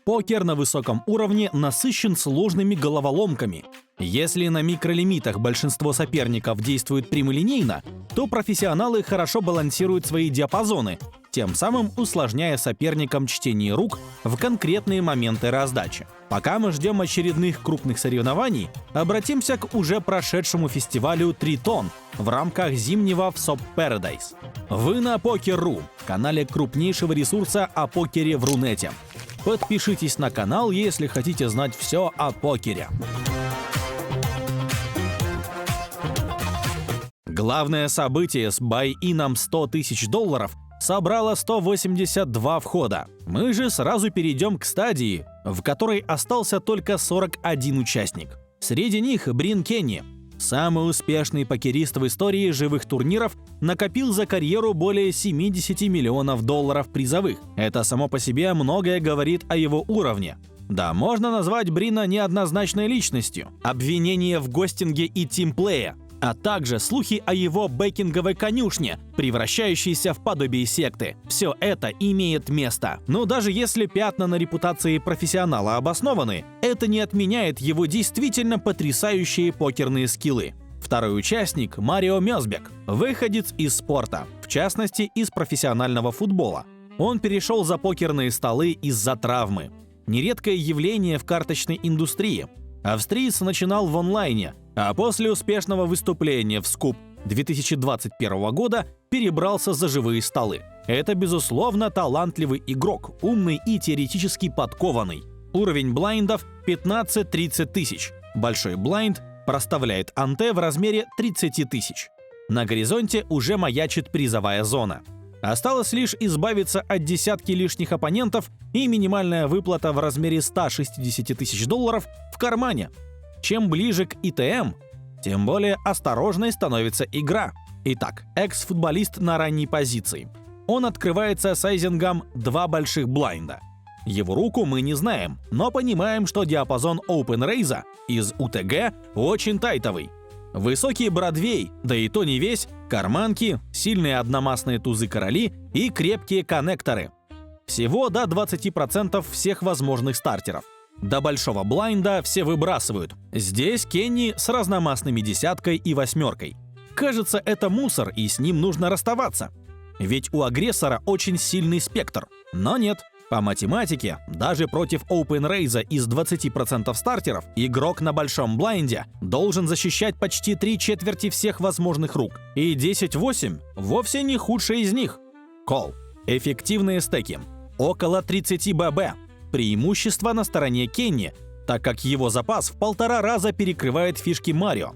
Покер на высоком уровне насыщен сложными головоломками. Если на микролимитах большинство соперников действует прямолинейно, то профессионалы хорошо балансируют свои диапазоны, тем самым усложняя соперникам чтение рук в конкретные моменты раздачи. Пока мы ждем очередных крупных соревнований, обратимся к уже прошедшему фестивалю «Тритон» в рамках зимнего VSOP Paradise. Вы на Poker.ru, канале крупнейшего ресурса о покере в Рунете. Подпишитесь на канал, если хотите знать все о покере. Главное событие с бай-ином $100 тысяч собрало 182 входа. Мы же сразу перейдем к стадии, в которой остался только 41 участник. Среди них Брин Кенни, самый успешный покерист в истории живых турниров, накопил за карьеру более $70 миллионов призовых. Это само по себе многое говорит о его уровне. Да, можно назвать Брина неоднозначной личностью. Обвинения в гостинге и тимплее, а также слухи о его бэкинговой конюшне, превращающейся в подобие секты. Все это имеет место. Но даже если пятна на репутации профессионала обоснованы, это не отменяет его действительно потрясающие покерные скиллы. Второй участник – Марио Мёсбек, выходец из спорта, в частности, из профессионального футбола. Он перешел за покерные столы из-за травмы. Нередкое явление в карточной индустрии. Австриец начинал в онлайне, а после успешного выступления в Скуп 2021 года перебрался за живые столы. Это, безусловно, талантливый игрок, умный и теоретически подкованный. Уровень блайндов 15-30 тысяч. Большой блайнд проставляет анте в размере 30 тысяч. На горизонте уже маячит призовая зона. Осталось лишь избавиться от десятки лишних оппонентов и минимальная выплата в размере $160 тысяч в кармане. Чем ближе к ИТМ, тем более осторожной становится игра. Итак, экс-футболист на ранней позиции. Он открывается сайзингом 2 больших блайнда. Его руку мы не знаем, но понимаем, что диапазон Open Raise из УТГ очень тайтовый. Высокий бродвей, да и то не весь, карманки, сильные одномастные тузы-короли и крепкие коннекторы. Всего до 20% всех возможных стартеров. До большого блайнда все выбрасывают. Здесь Кенни с разномастными десяткой и восьмеркой. Кажется, это мусор, и с ним нужно расставаться. Ведь у агрессора очень сильный спектр. Но нет. По математике, даже против Open Raise из 20% стартеров, игрок на большом блайнде должен защищать почти 3/4 всех возможных рук. И 10-8 вовсе не худший из них. Колл. Эффективные стеки. Около 30 ББ. Преимущество на стороне Кенни, так как его запас в 1,5 раза перекрывает фишки Марио.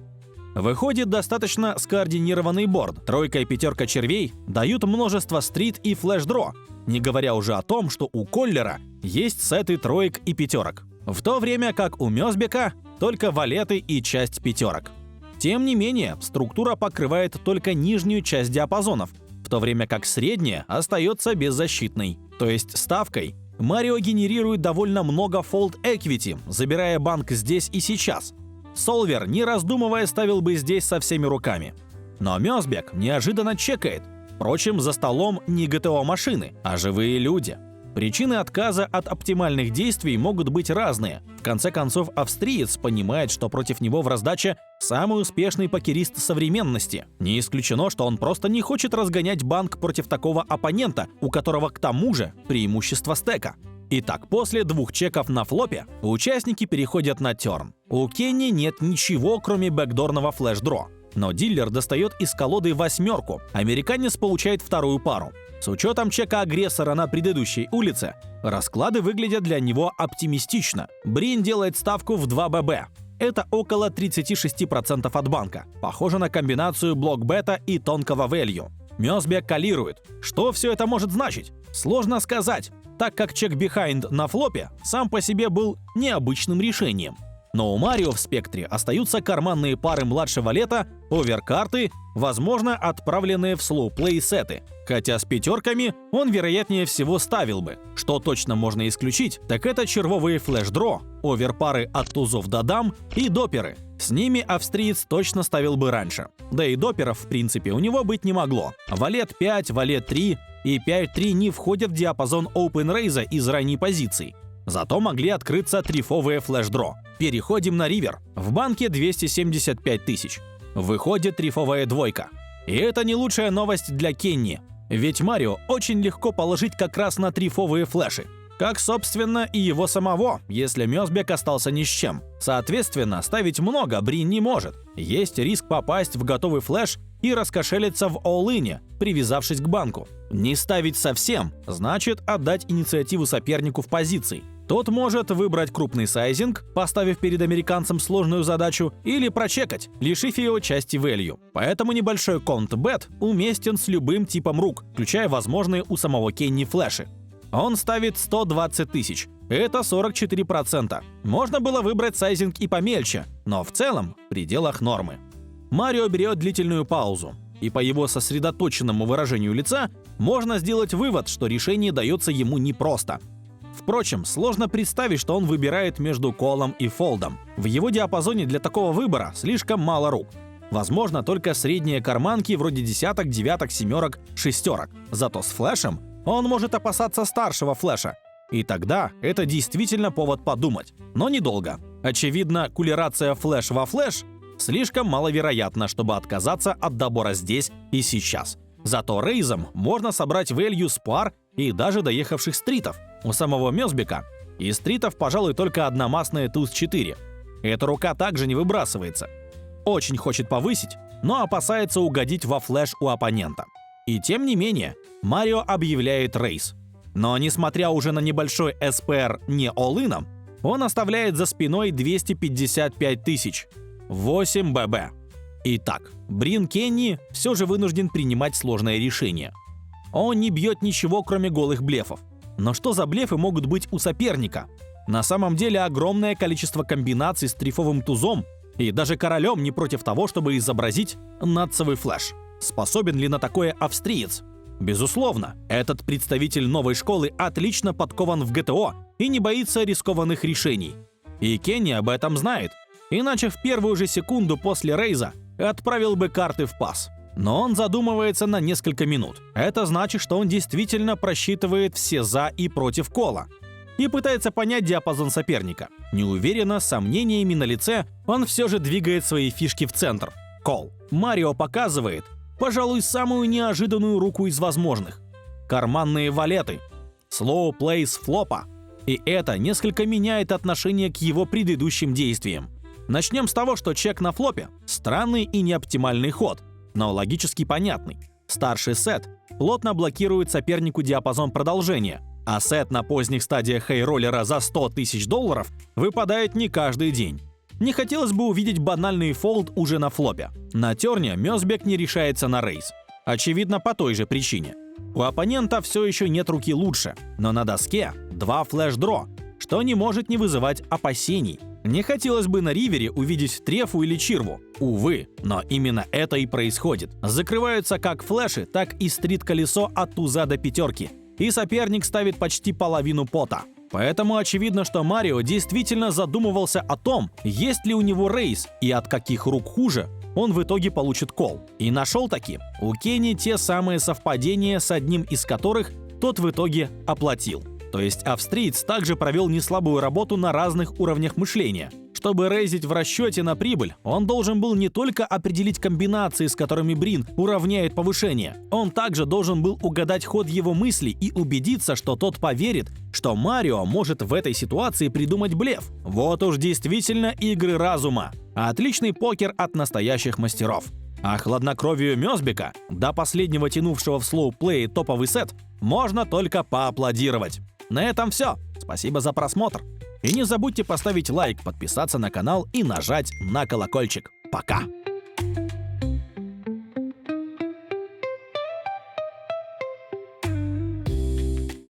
Выходит достаточно скоординированный борд. Тройка и пятерка червей дают множество стрит и флеш-дро, не говоря уже о том, что у Коллера есть сеты троек и пятерок, в то время как у Мёсбека только валеты и часть пятерок. Тем не менее, структура покрывает только нижнюю часть диапазонов, в то время как средняя остается беззащитной. То есть ставкой Марио генерирует довольно много fold equity, забирая банк здесь и сейчас. Солвер, не раздумывая, ставил бы здесь со всеми руками. Но Мёсбек неожиданно чекает. Впрочем, за столом не ГТО-машины, а живые люди. Причины отказа от оптимальных действий могут быть разные. В конце концов, австриец понимает, что против него в раздаче самый успешный покерист современности. Не исключено, что он просто не хочет разгонять банк против такого оппонента, у которого к тому же преимущество стека. Итак, после 2 чеков на флопе участники переходят на терн. У Кенни нет ничего, кроме бэкдорного флеш-дро. Но дилер достает из колоды восьмерку. Американец получает вторую пару. С учетом чека агрессора на предыдущей улице, расклады выглядят для него оптимистично. Брин делает ставку в 2 ББ. Это около 36% от банка. Похоже на комбинацию блок-бета и тонкого value. Мёсбек калирует. Что все это может значить? Сложно сказать, так как чек-бихайнд на флопе сам по себе был необычным решением. Но у Марио в спектре остаются карманные пары младшего лета, оверкарты, возможно, отправленные в слоуплей сеты. Хотя с пятерками он, вероятнее всего, ставил бы. Что точно можно исключить, так это червовые флеш-дро, оверпары от тузов до дам и доперы. С ними австриец точно ставил бы раньше. Да и доперов, в принципе, у него быть не могло. Валет 5, валет 3 и 5-3 не входят в диапазон опен-рейза из ранней позиции. Зато могли открыться трифовые флеш-дро. Переходим на ривер. В банке 275 тысяч. Выходит трифовая двойка. И это не лучшая новость для Кенни. Ведь Марио очень легко положить как раз на трифовые флеши. Как, собственно, и его самого, если Мёсбек остался ни с чем. Соответственно, ставить много Брин не может. Есть риск попасть в готовый флеш и раскошелиться в all-ин'е, привязавшись к банку. Не ставить совсем – значит отдать инициативу сопернику в позиции. Тот может выбрать крупный сайзинг, поставив перед американцем сложную задачу, или прочекать, лишив его части value. Поэтому небольшой конт-бет уместен с любым типом рук, включая возможные у самого Кенни флеши. Он ставит 120 тысяч. Это 44%. Можно было выбрать сайзинг и помельче, но в целом в пределах нормы. Марио берет длительную паузу, и по его сосредоточенному выражению лица можно сделать вывод, что решение дается ему непросто. Впрочем, сложно представить, что он выбирает между колом и фолдом. В его диапазоне для такого выбора слишком мало рук. Возможно, только средние карманки вроде десяток, девяток, семерок, шестерок. Зато с флешем он может опасаться старшего флеша. И тогда это действительно повод подумать. Но недолго. Очевидно, кулерация флеш во флеш слишком маловероятна, чтобы отказаться от добора здесь и сейчас. Зато рейзом можно собрать value с пар и даже доехавших стритов. У самого Мёсбека из стритов, пожалуй, только одномастная туз-4. Эта рука также не выбрасывается. Очень хочет повысить, но опасается угодить во флеш у оппонента. И тем не менее, Марио объявляет рейз. Но несмотря уже на небольшой СПР не all-ином, он оставляет за спиной 255 тысяч. 8 ББ. Итак, Брин Кенни все же вынужден принимать сложное решение. Он не бьет ничего, кроме голых блефов. Но что за блефы могут быть у соперника? На самом деле огромное количество комбинаций с трифовым тузом, и даже королем не против того, чтобы изобразить натцевый флеш. Способен ли на такое австриец? Безусловно, этот представитель новой школы отлично подкован в ГТО и не боится рискованных решений. И Кенни об этом знает, иначе в первую же секунду после рейза отправил бы карты в пас. Но он задумывается на несколько минут. Это значит, что он действительно просчитывает все за и против кола и пытается понять диапазон соперника. Неуверенно, с сомнениями на лице, он все же двигает свои фишки в центр. Кол. Марио показывает, пожалуй, самую неожиданную руку из возможных. Карманные валеты. Slow play с флопа. И это несколько меняет отношение к его предыдущим действиям. Начнем с того, что чек на флопе – странный и неоптимальный ход, но логически понятный. Старший сет плотно блокирует сопернику диапазон продолжения, а сет на поздних стадиях хей-роллера за 100 тысяч долларов выпадает не каждый день. Не хотелось бы увидеть банальный фолд уже на флопе. На терне Мёсбек не решается на рейз. Очевидно, по той же причине. У оппонента все еще нет руки лучше, но на доске 2 флеш-дро, что не может не вызывать опасений. Не хотелось бы на ривере увидеть трефу или чирву. Увы, но именно это и происходит. Закрываются как флеши, так и стрит-колесо от туза до пятерки. И соперник ставит почти половину пота. Поэтому очевидно, что Марио действительно задумывался о том, есть ли у него рейз и от каких рук хуже он в итоге получит кол. И нашел таки у Кенни те самые совпадения, с одним из которых тот в итоге оплатил. То есть австриец также провел неслабую работу на разных уровнях мышления. Чтобы рейзить в расчете на прибыль, он должен был не только определить комбинации, с которыми Брин уравняет повышение, он также должен был угадать ход его мыслей и убедиться, что тот поверит, что Марио может в этой ситуации придумать блеф. Вот уж действительно игры разума. Отличный покер от настоящих мастеров. А хладнокровию Мёсбека, до последнего тянувшего в слоу-плее топовый сет, можно только поаплодировать. На этом все. Спасибо за просмотр. И не забудьте поставить лайк, подписаться на канал и нажать на колокольчик. Пока!